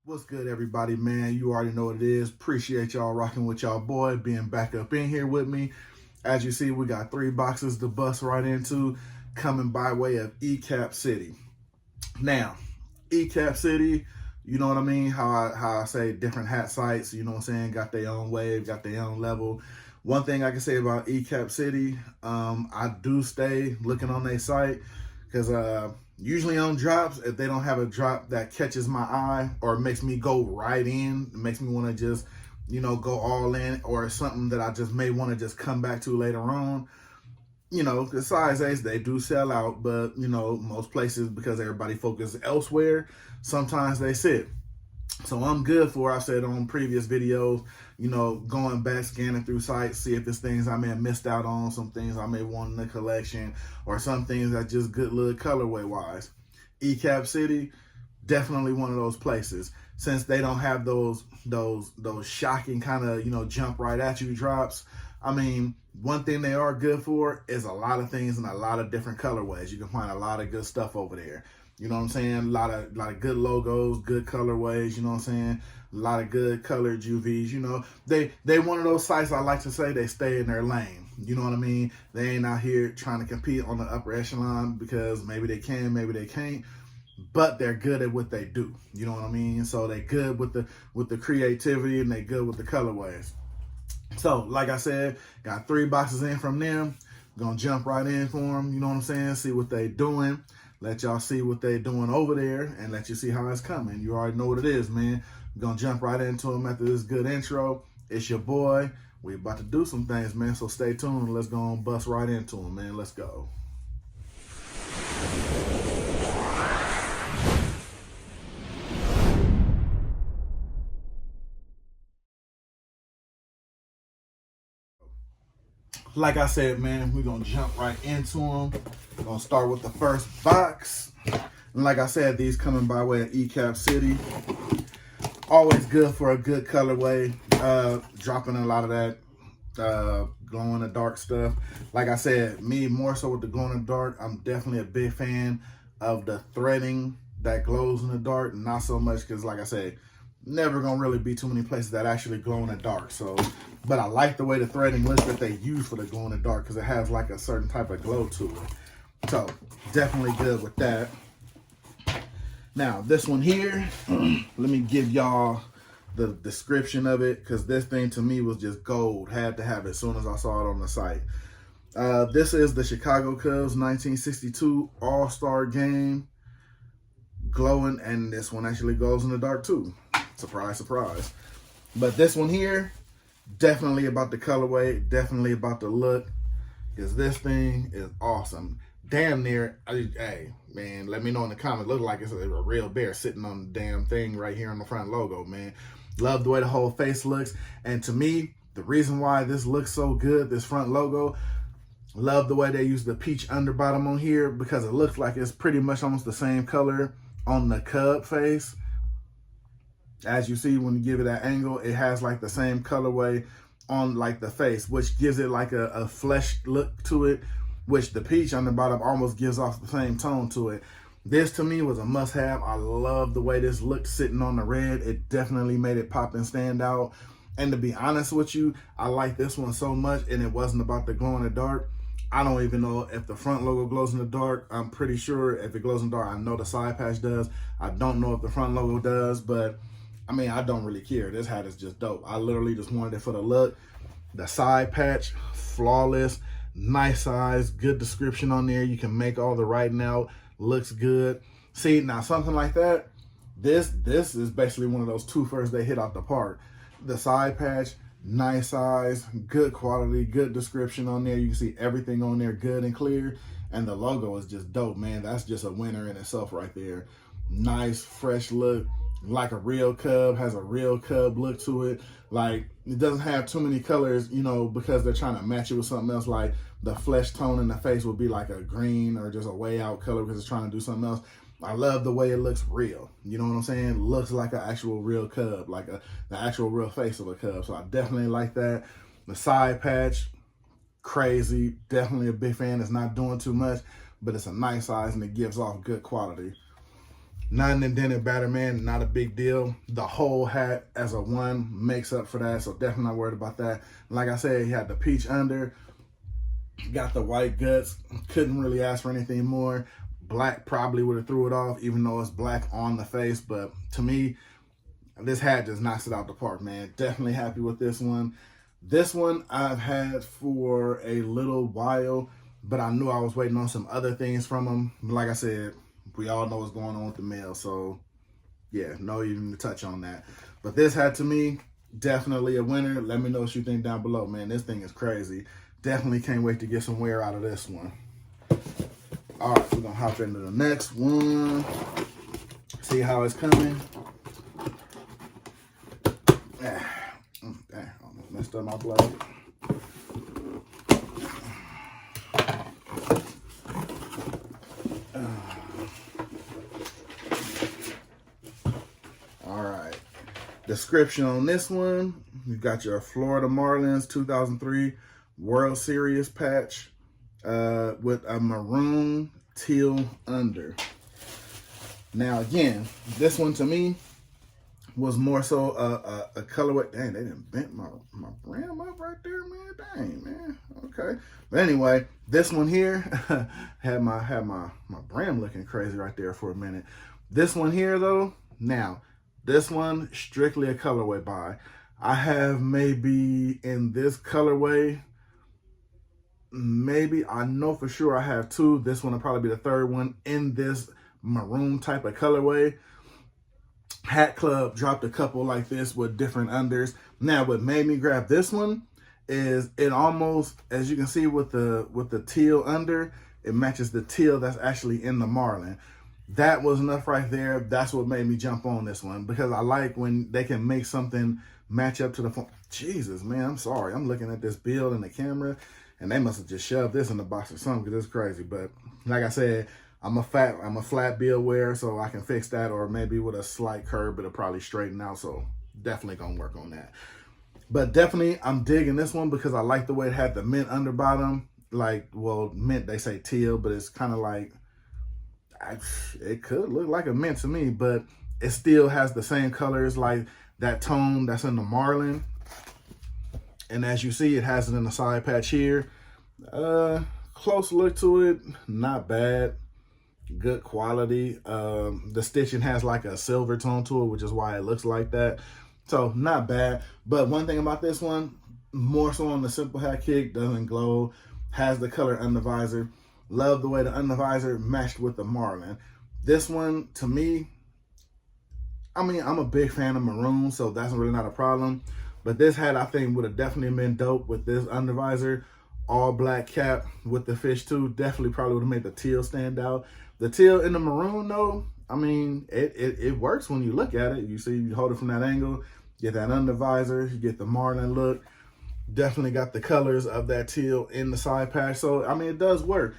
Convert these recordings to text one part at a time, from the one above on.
What's good, everybody, man? You already know what it is. Appreciate y'all rocking with y'all boy, being back up in here with me. As you see, we got 3 boxes to bust right into, coming by way of EcapCity. Now, EcapCity, you know what I mean? How I say different hat sites, you know what I'm saying? Got their own wave, got their own level. One thing I can say about EcapCity, I do stay looking on their site because usually on drops, if they don't have a drop that catches my eye or makes me go right in, makes me want to just, go all in, or something that I just may want to just come back to later on. The size 8s, they do sell out, but, most places, because everybody focuses elsewhere, sometimes they sit. So I'm good for, I said on previous videos, going back, scanning through sites, see if there's things I may have missed out on, some things I may want in the collection, or some things that just good little colorway wise. EcapCity, definitely one of those places. Since they don't have those shocking kind of, jump right at you drops. I mean, one thing they are good for is a lot of things in a lot of different colorways. You can find a lot of good stuff over there. You know what I'm saying? A lot of good logos, good colorways, you know what I'm saying? A lot of good colored UVs, They one of those sites, I like to say, they stay in their lane. You know what I mean? They ain't out here trying to compete on the upper echelon because maybe they can, maybe they can't, but they're good at what they do. You know what I mean? So they good with the creativity, and they good with the colorways. So, like I said, got 3 boxes in from them. Gonna jump right in for them, you know what I'm saying? See what they doing. Let y'all see what they doing over there, and let you see how it's coming. You already know what it is, man. We're gonna jump right into them after this good intro. It's your boy. We about to do some things, man, so stay tuned. Let's go and bust right into them, man. Let's go. Like I said, man, we're going to jump right into them. We're going to start with the first box. And like I said, these coming by way of EcapCity. Always good for a good colorway. Dropping a lot of that glow in the dark stuff. Like I said, me more so with the glow in the dark, I'm definitely a big fan of the threading that glows in the dark. Not so much because, like I said, never gonna really be too many places that actually glow in the dark. So, but I like the way the threading looks that they use for the glow in the dark because it has like a certain type of glow to it. So definitely good with that. Now this one here, let me give y'all the description of it because this thing to me was just gold. Had to have it as soon as I saw it on the site. This is the Chicago Cubs 1962 All-Star Game. Glowing, and this one actually glows in the dark too. Surprise, surprise. But this one here, definitely about the colorway, definitely about the look, because this thing is awesome. Damn near, hey, man, let me know in the comments. Look like it's a real bear sitting on the damn thing right here on the front logo, man. Love the way the whole face looks. And to me, the reason why this looks so good, this front logo, love the way they use the peach underbottom on here because it looks like it's pretty much almost the same color on the Cub face. As you see, when you give it that angle, it has like the same colorway on like the face, which gives it like a flesh look to it, which the peach on the bottom almost gives off the same tone to it. This to me was a must have. I love the way this looked sitting on the red. It definitely made it pop and stand out. And to be honest with you, I like this one so much, and it wasn't about the glow in the dark. I don't even know if the front logo glows in the dark. I'm pretty sure if it glows in the dark, I know the side patch does. I don't know if the front logo does, but I mean, I don't really care. This hat is just dope. I literally just wanted it for the look. The side patch, flawless, nice size, good description on there. You can make all the writing out, looks good. See, now something like that, this is basically one of those 2 first they hit out the park. The side patch, nice size, good quality, good description on there. You can see everything on there good and clear. And the logo is just dope, man. That's just a winner in itself right there. Nice, fresh look, like a real Cub, has a real Cub look to it. Like, it doesn't have too many colors, because they're trying to match it with something else. Like, the flesh tone in the face would be like a green or just a way out color because it's trying to do something else. I love the way it looks real. You know what I'm saying? Looks like an actual real Cub, like the actual real face of a Cub. So I definitely like that. The side patch, crazy. Definitely a big fan. It's not doing too much, but it's a nice size and it gives off good quality. Not an indented battered, man, not a big deal. The whole hat as a one makes up for that, so definitely not worried about that. Like I said, he had the peach under, got the white guts, couldn't really ask for anything more. Black probably would have threw it off, even though it's black on the face, but to me, this hat just knocks it out the park, man. Definitely happy with this one. This one I've had for a little while, but I knew I was waiting on some other things from him. Like I said, we all know what's going on with the mail, so yeah, no even to touch on that. But this hat to me, definitely a winner. Let me know what you think down below, man. This thing is crazy. Definitely can't wait to get some wear out of this one. All right, we're gonna hop into the next one. See how it's coming. Dang, almost messed up my blade. All right. Description on this one: you got your Florida Marlins 2003 World Series patch with a maroon teal under. Now again, this one to me was more so a colorway. Dang, they didn't bent my brand up right there, man. Dang, man. Okay. But anyway, this one here had my brand looking crazy right there for a minute. This one here though, now this one strictly a colorway buy. I have maybe in this colorway, maybe I know for sure I have two. This one will probably be the third one in this maroon type of colorway. Hat Club dropped a couple like this with different unders. Now what made me grab this one is it almost, as you can see with the teal under, it matches the teal that's actually in the Marlin. That was enough right there. That's what made me jump on this one, because I like when they can make something match up to the phone. Jesus, man, I'm sorry. I'm looking at this build in the camera, and they must have just shoved this in the box or something, because it's crazy. But like I said, I'm a flat build wearer, so I can fix that, or maybe with a slight curve, it'll probably straighten out. So definitely gonna work on that. But definitely, I'm digging this one because I like the way it had the mint under bottom. Like, well, mint, they say teal, but it's kind of like, it could look like a mint to me, but it still has the same colors, like that tone that's in the Marlin. And as you see, it has it in the side patch here. Close look to it, not bad. Good quality. The stitching has like a silver tone to it, which is why it looks like that. So not bad. But one thing about this one, more so on the simple hat kick, doesn't glow, has the color under visor. Love the way the under visor matched with the Marlin. This one, to me, I mean, I'm a big fan of maroon, so that's really not a problem. But this hat, I think, would have definitely been dope with this under visor. All black cap with the fish too. Definitely probably would have made the teal stand out. The teal in the maroon though, I mean, it works when you look at it. You see, you hold it from that angle, get that under visor, you get the Marlin look. Definitely got the colors of that teal in the side patch. So, I mean, it does work.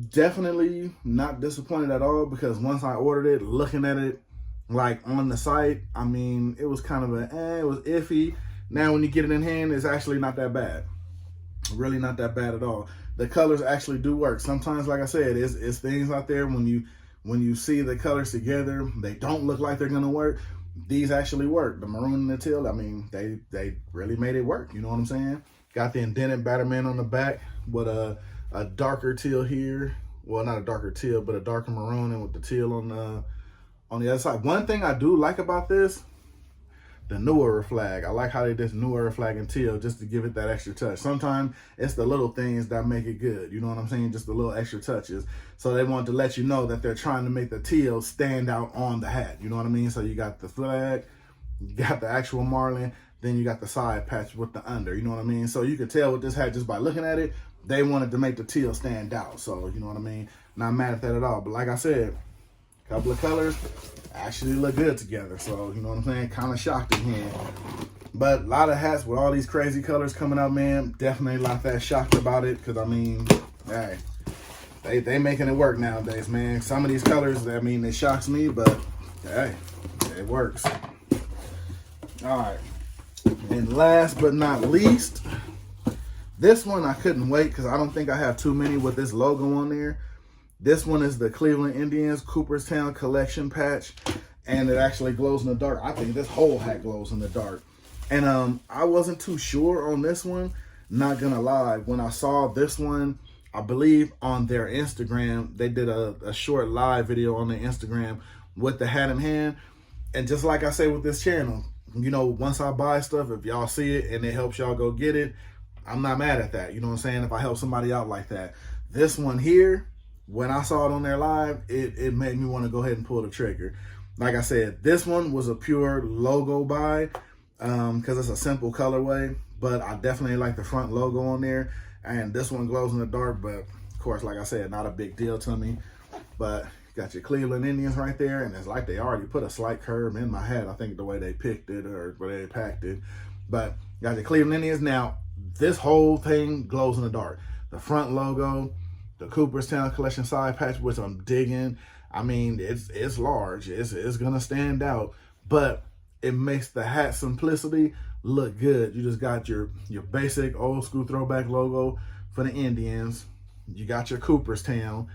Definitely not disappointed at all, because once I ordered it, looking at it like on the site, I mean, it was kind of it was iffy. Now when you get it in hand, it's actually not that bad. Really not that bad at all. The colors actually do work. Sometimes, like I said, it's things out there when you see the colors together, they don't look like they're gonna work. These actually work. The maroon and the teal, I mean, they really made it work. You know what I'm saying? Got the indented batterman on the back with a darker teal here. Well, not a darker teal, but a darker maroon, and with the teal on the other side. One thing I do like about this, the newer flag. I like how they did newer flag and teal just to give it that extra touch. Sometimes it's the little things that make it good. You know what I'm saying? Just the little extra touches. So they want to let you know that they're trying to make the teal stand out on the hat. You know what I mean? So you got the flag, you got the actual Marlin, then you got the side patch with the under. You know what I mean? So you could tell with this hat just by looking at it, they wanted to make the teal stand out. So, you know what I mean? Not mad at that at all. But like I said, a couple of colors actually look good together. So, you know what I'm saying? Kind of shocked again. But a lot of hats with all these crazy colors coming out, man, definitely not that shocked about it. Because, I mean, hey, they making it work nowadays, man. Some of these colors, I mean, it shocks me, but hey, it works. All right. And last but not least, this one I couldn't wait because I don't think I have too many with this logo on there. This one is the Cleveland Indians Cooperstown Collection patch, and it actually glows in the dark. I think this whole hat glows in the dark. And I wasn't too sure on this one, not gonna lie. When I saw this one, I believe on their Instagram, they did a short live video on their Instagram with the hat in hand. And just like I say with this channel, you know, once I buy stuff, if y'all see it and it helps y'all go get it, I'm not mad at that. You know what I'm saying? If I help somebody out like that. This one here, when I saw it on their live, it made me want to go ahead and pull the trigger. Like I said, this one was a pure logo buy because it's a simple colorway, but I definitely like the front logo on there. And this one glows in the dark, but of course, like I said, not a big deal to me. But got your Cleveland Indians right there, and it's like they already put a slight curve in my hat. I think the way they picked it or the way they packed it. But got your Cleveland Indians. Now, this whole thing glows in the dark. The front logo, the Cooperstown Collection side patch, which I'm digging. I mean, it's large. It's gonna stand out, but it makes the hat simplicity look good. You just got your basic old school throwback logo for the Indians. You got your Cooperstown.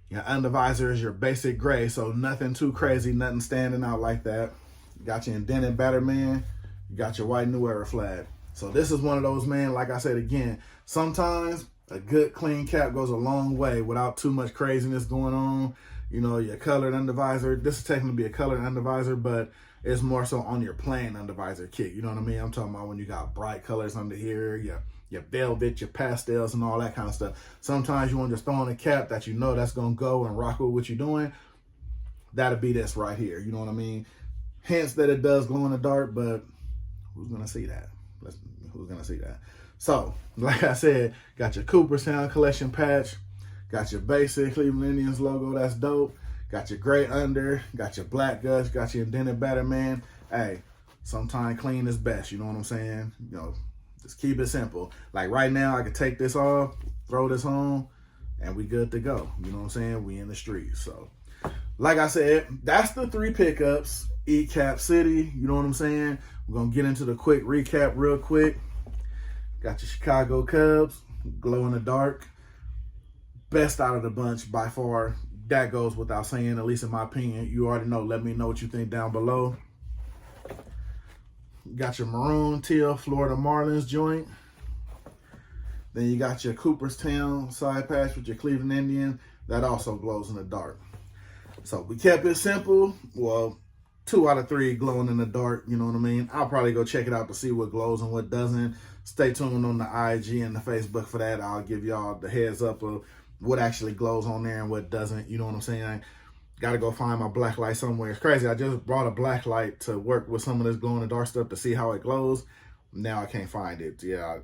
Your undervisor is your basic gray, so nothing too crazy, nothing standing out like that. You got your indented Batterman. You got your white New Era flag. So this is one of those, man, like I said again, sometimes a good clean cap goes a long way without too much craziness going on. You know, your colored undervisor. This is technically a colored undervisor, but it's more so on your plain undervisor kit. You know what I mean? I'm talking about when you got bright colors under here, your velvet, your pastels, and all that kind of stuff. Sometimes you want to just throw on a cap that you know that's going to go and rock with what you're doing. That'll be this right here. You know what I mean? Hence that it does glow in the dark, but who's going to see that? Who's going to see that? So, like I said, got your Cooperstown Collection patch. Got your basic Cleveland Indians logo. That's dope. Got your gray under. Got your black guts. Got your indented Batterman. Hey, sometimes clean is best. You know what I'm saying? You know, just keep it simple. Like right now, I could take this off, throw this on, and we good to go. You know what I'm saying? We in the streets. So, like I said, that's the 3 pickups. EcapCity. You know what I'm saying? We're going to get into the quick recap real quick. Got your Chicago Cubs. Glow in the dark. Best out of the bunch by far. That goes without saying, at least in my opinion. You already know. Let me know what you think down below. Got your maroon teal Florida Marlins joint. Then you got your Cooperstown side patch with your Cleveland Indian. That also glows in the dark. So we kept it simple. Well, 2 out of 3 glowing in the dark. You know what I mean? I'll probably go check it out to see what glows and what doesn't. Stay tuned on the IG and the Facebook for that. I'll give y'all the heads up of what actually glows on there and what doesn't. You know what I'm saying? I gotta go find my black light somewhere. It's crazy. I just brought a black light to work with some of this glow in the dark stuff to see how it glows. Now I can't find it. Yeah,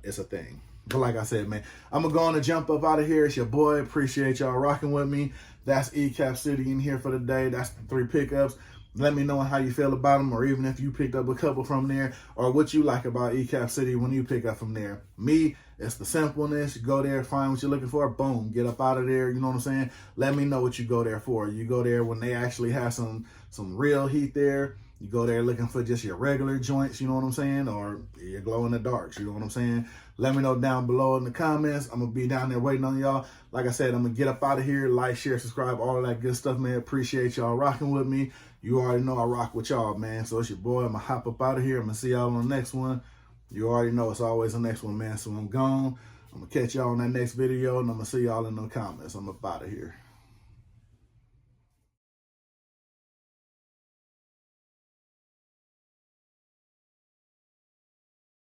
it's a thing. But like I said, man, I'm gonna go on and jump up out of here. It's your boy. Appreciate y'all rocking with me. That's EcapCity in here for the day. That's the 3 pickups. Let me know how you feel about them, or even if you picked up a couple from there, or what you like about EcapCity when you pick up from there. Me, it's the simpleness. You go there, find what you're looking for, boom, get up out of there. You know what I'm saying? Let me know what you go there for. You go there when they actually have some real heat there. You go there looking for just your regular joints, you know what I'm saying? Or your glow in the darks, you know what I'm saying? Let me know down below in the comments. I'm going to be down there waiting on y'all. Like I said, I'm going to get up out of here. Like, share, subscribe, all of that good stuff, man. Appreciate y'all rocking with me. You already know I rock with y'all, man. So it's your boy. I'm going to hop up out of here. I'm going to see y'all on the next one. You already know it's always the next one, man. So I'm gone. I'm going to catch y'all on that next video, and I'm going to see y'all in the comments. I'm up out of here.